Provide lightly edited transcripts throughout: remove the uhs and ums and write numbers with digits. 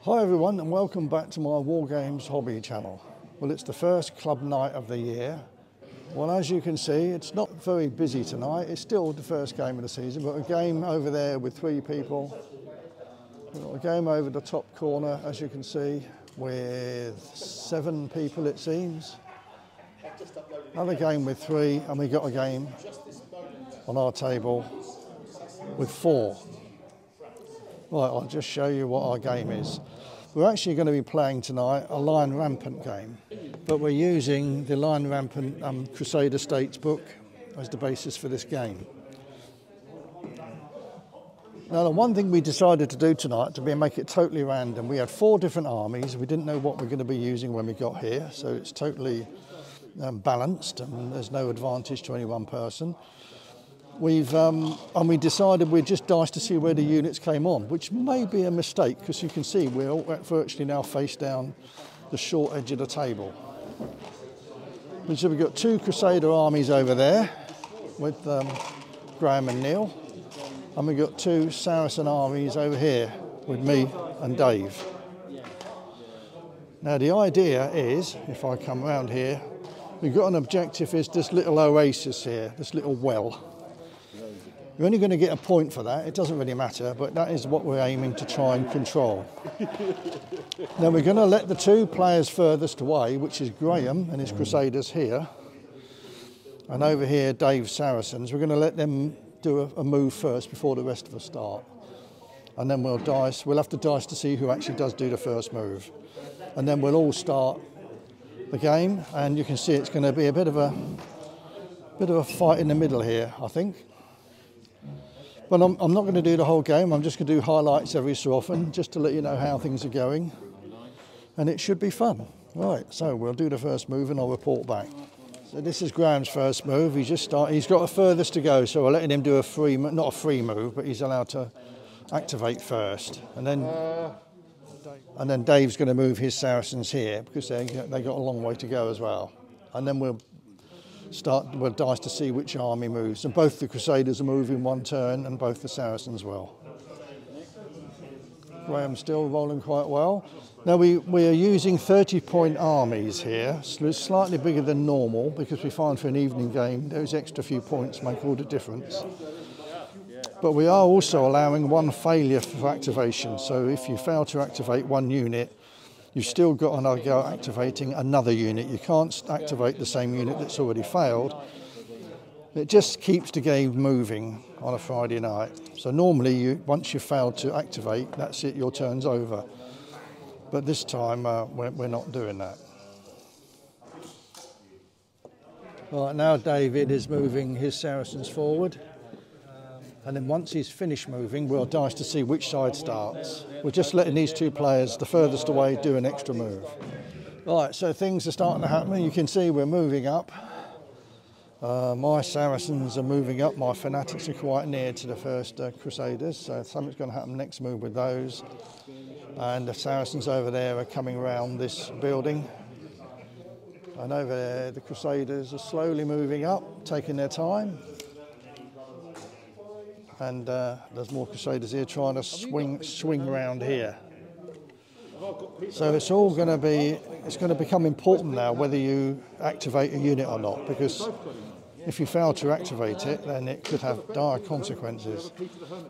Hi everyone and welcome back to my Wargames hobby channel. Well, it's the first club night of the year. Well, as you can see, it's not very busy tonight. It's still the first game of the season, but a game over there with 3 people. We've got a game over the top corner, as you can see, with 7 people it seems. Another game with 3, and we got a game on our table with 4. Right, I'll just show you what our game is. We're actually going to be playing tonight a Lion Rampant game, but we're using the Lion Rampant Crusader States book as the basis for this game. Now, the one thing we decided to do tonight to make it totally random, we had 4 different armies. We didn't know what we're going to be using when we got here, so it's totally balanced and there's no advantage to any one person. We decided we'd just dice to see where the units came on, which may be a mistake because you can see we're all virtually now face down the short edge of the table. So we've got 2 Crusader armies over there with Graham and Neil, and we've got 2 Saracen armies over here with me and Dave. Now the idea is, if I come around here, we've got an objective is this little oasis here, this little well. You're only going to get a point for that, it doesn't really matter, but that is what we're aiming to try and control. Then we're going to let the 2 players furthest away, which is Graham and his Crusaders here, and over here Dave's Saracens, we're going to let them do a move first before the rest of us start. And then we'll have to dice to see who actually does do the first move. And then we'll all start the game, and you can see it's going to be a bit of a fight in the middle here, I think. But I'm not going to do the whole game, I'm just going to do highlights every so often, just to let you know how things are going. And it should be fun. Right, so we'll do the first move and I'll report back. So this is Graham's first move. He's got a furthest to go, so we're letting him do not a free move, but he's allowed to activate first. And then Dave's going to move his Saracens here, because they got a long way to go as well. And then we'll dice to see which army moves, and both the Crusaders are moving 1 turn and both the Saracens will. Graham's still rolling quite well. Now we are using 30-point armies here, so it's slightly bigger than normal because we find for an evening game those extra few points make all the difference. But we are also allowing 1 failure for activation, so if you fail to activate 1 unit, you've still got another go at activating another unit. You can't activate the same unit that's already failed. It just keeps the game moving on a Friday night. So normally, once you've failed to activate, that's it, your turn's over. But this time, we're not doing that. Right, now David is moving his Saracens forward. And then once he's finished moving, we'll dice to see which side starts. We're just letting these 2 players, the furthest away, do an extra move. Right, so things are starting to happen. You can see we're moving up. My Saracens are moving up. My fanatics are quite near to the first Crusaders, so something's going to happen next move with those. And the Saracens over there are coming around this building. And over there, the Crusaders are slowly moving up, taking their time. And there's more Crusaders here trying to swing around here. So it's going to become important now whether you activate a unit or not, because if you fail to activate it, then it could have dire consequences,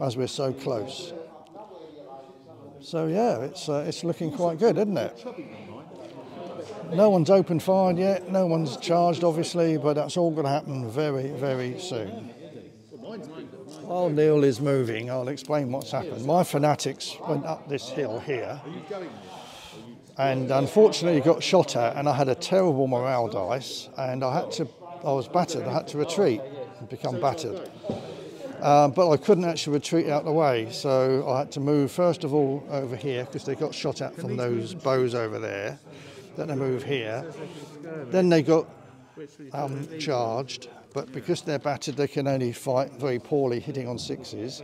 as we're so close. So yeah, it's looking quite good, isn't it? No one's open fired yet, no one's charged obviously, but that's all going to happen very, very soon. While Neil is moving, I'll explain what's happened. My fanatics went up this hill here and unfortunately got shot at, and I had a terrible morale dice, and I was battered. I had to retreat and become battered. But I couldn't actually retreat out the way, so I had to move first of all over here because they got shot at from those bows over there. Then I moved here. Then they got charged. But because they're battered, they can only fight very poorly, hitting on 6s.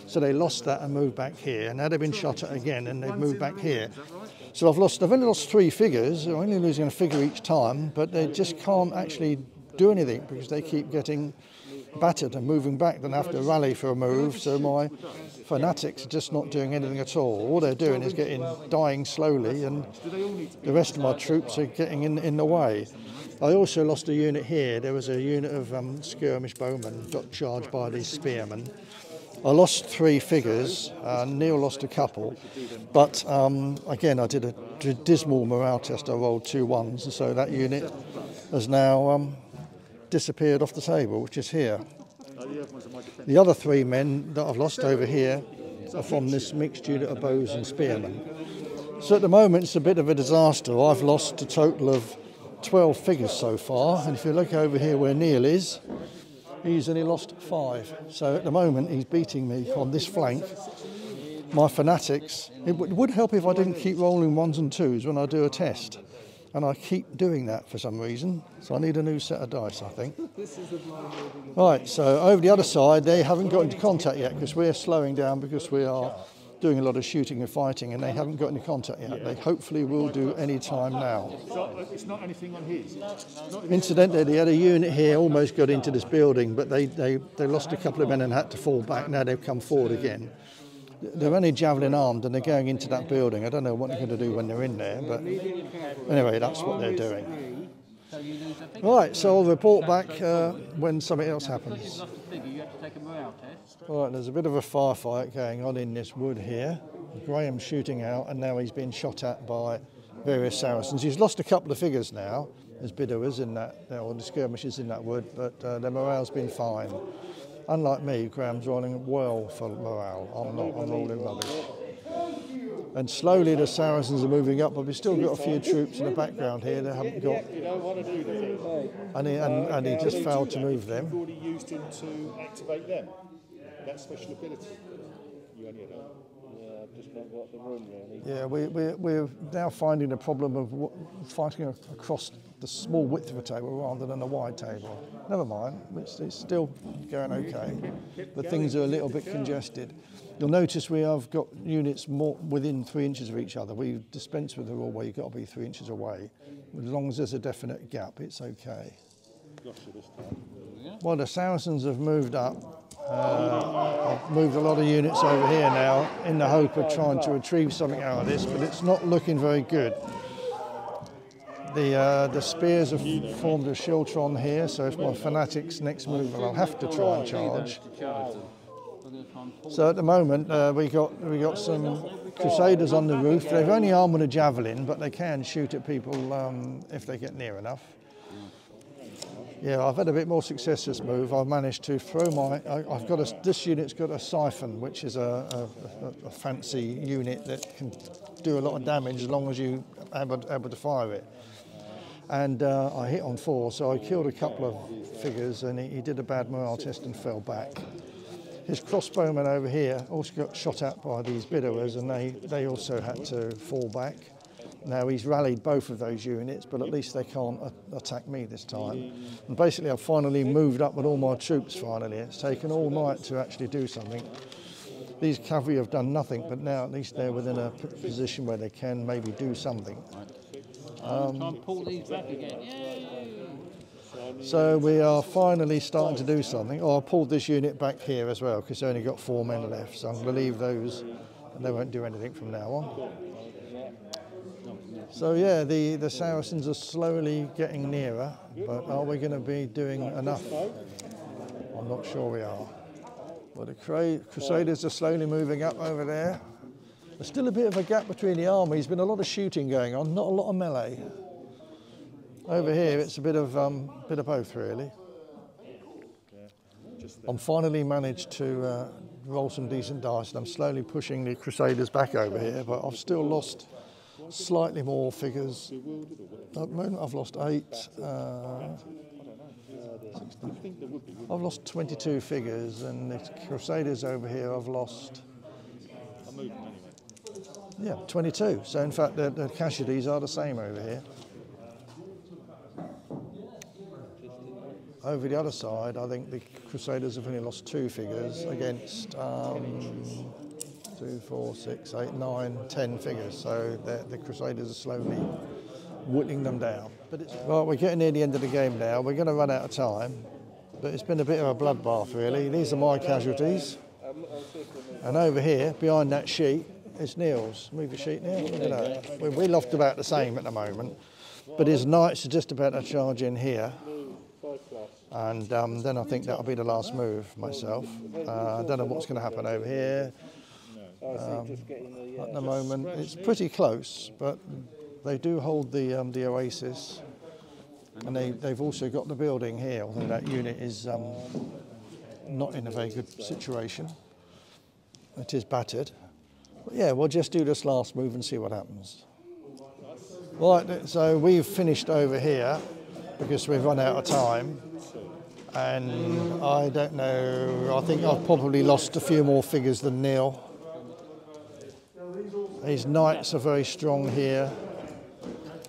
So they lost that and moved back here. Now they've been shot at again, and they've moved back here. So I've only lost 3 figures. I'm only losing a figure each time, but they just can't actually do anything because they keep getting battered and moving back, then have to rally for a move. So my fanatics are just not doing anything at all. All they're doing is dying slowly, and the rest of my troops are getting in the way. I also lost a unit here. There was a unit of skirmish bowmen got charged by these spearmen. I lost 3 figures, Neil lost a couple, but again I did a dismal morale test. I rolled 2 1s, and so that unit has now disappeared off the table, which is here. The other 3 men that I've lost over here are from this mixed unit of bows and spearmen. So at the moment it's a bit of a disaster. I've lost a total of 12 figures so far, and if you look over here where Neil is, he's only lost 5. So at the moment he's beating me on this flank. My fanatics, it would help if I didn't keep rolling 1s and 2s when I do a test, and I keep doing that for some reason, so I need a new set of dice, I think. Right, so over the other side they haven't got into contact yet because we're slowing down because we are doing a lot of shooting and fighting, and they haven't got into contact yet. They hopefully will do any time now. It's not anything on his. Incidentally, they had a unit here almost got into this building, but they lost a couple of men and had to fall back. Now they've come forward again. They're only javelin armed and they're going into that building. I don't know what they're going to do when they're in there, but anyway, that's what they're doing. Right, so I'll report back when something else happens. Right, there's a bit of a firefight going on in this wood here. Graham's shooting out, and now he's being shot at by various Saracens. He's lost a couple of figures now. There's Bidowers in that, or the skirmishers in that wood, but their morale's been fine. Unlike me, Graham's rolling well for morale. I'm not, I'm rolling rubbish. And slowly the Saracens are moving up, but we've still got a few troops in the background here that haven't got. And he just failed to move them. You've already used him to activate them. That special ability. You only don't. Yeah, just not got the room really. Yeah, we're now finding a problem of fighting across the small width of a table rather than a wide table. Never mind, it's still going okay, but things are a little bit congested. You'll notice we have got units more within 3 inches of each other. We dispense with the rule where you've got to be 3 inches away. As long as there's a definite gap, it's okay. Well, the Saracens have moved up. I've moved a lot of units over here now in the hope of trying to retrieve something out of this, but it's not looking very good. The spears have formed a shiltron here, so if my fanatics next move, I'll have to try and charge. So at the moment we got some Crusaders on the roof. They've only armed with a javelin, but they can shoot at people if they get near enough. Yeah, I've had a bit more success this move. I've managed to throw this unit's got a siphon, which is a fancy unit that can do a lot of damage as long as you are able to fire it. And I hit on 4, so I killed a couple of figures, and he did a bad morale test and fell back. His crossbowmen over here also got shot at by these Bidowers, and they also had to fall back. Now he's rallied both of those units, but at least they can't attack me this time. And basically I've finally moved up with all my troops finally. It's taken all night to actually do something. These cavalry have done nothing, but now at least they're within a position where they can maybe do something. Pull these back again. Yay! So we are finally starting to do something. Oh, I pulled this unit back here as well because they only got 4 men left, so I'm going to leave those and they won't do anything from now on. So yeah, the Saracens are slowly getting nearer, but are we going to be doing enough? I'm not sure we are. But the Crusaders are slowly moving up over there. There's still a bit of a gap between the armies. There's been a lot of shooting going on, not a lot of melee. Over here, it's a bit of both, really. I'm finally managed to roll some decent dice, and I'm slowly pushing the Crusaders back over here, but I've still lost slightly more figures. At the moment, I've lost 8. I've lost 22 figures, and the Crusaders over here I've lost 22. So in fact, the casualties are the same over here. Over the other side, I think the Crusaders have only lost 2 figures against 2, 4, 6, 8, 9, 10 figures. So the Crusaders are slowly whittling them down. But right, we're getting near the end of the game now. We're going to run out of time. but it's been a bit of a bloodbath really. These are my casualties. And over here, behind that sheet, is Neil's. Move the sheet, Neil. Look at that. We're loft about the same at the moment, but his knights are just about to charge in here. And then I think that'll be the last move myself. I don't know what's going to happen over here. At the moment, it's pretty close, but they do hold the oasis, and they've also got the building here, although that unit is not in a very good situation. It is battered. But yeah, we'll just do this last move and see what happens. Right, so we've finished over here because we've run out of time. And I don't know, I think I've probably lost a few more figures than Neil. His knights are very strong here.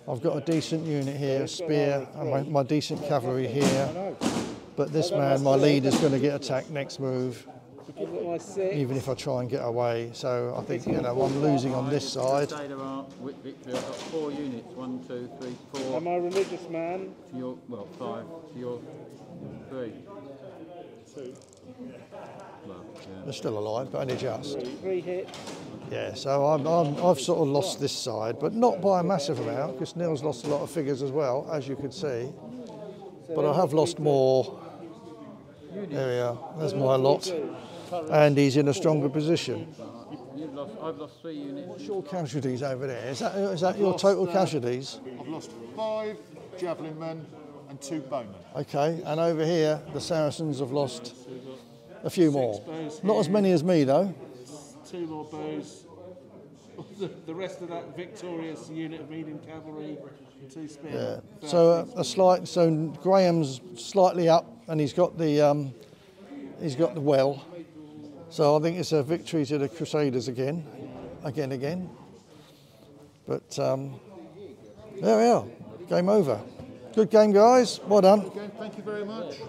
I've got a decent unit here, a spear, and my decent cavalry here. But this man, my lead, is going to get attacked next move, even if I try and get away. So I think, you know, I'm losing on this side. Crusader are with victory. I've got 4 units. 1, 2, 3, 4. Am I a religious man? To your, well, 5. To your 3. 2. Well, yeah. They're still alive, but only just. 3 hits. Yeah, so I've sort of lost this side, but not by a massive amount, because Neil's lost a lot of figures as well, as you could see. But I have lost more. There we are. There's my lot. And he's in a stronger position. I've lost 3 units. What's your casualties over there? Is that your total casualties? I've lost 5 javelin men and 2 bowmen. Okay, and over here, the Saracens have lost a few more. Not as many as me, though. 2 more bows. The rest of that victorious unit of medium cavalry, 2 spears. Yeah. So so Graham's slightly up, and he's got the well. So I think it's a victory to the Crusaders again. But there we are. Game over. Good game, guys. Well done. Again, thank you very much.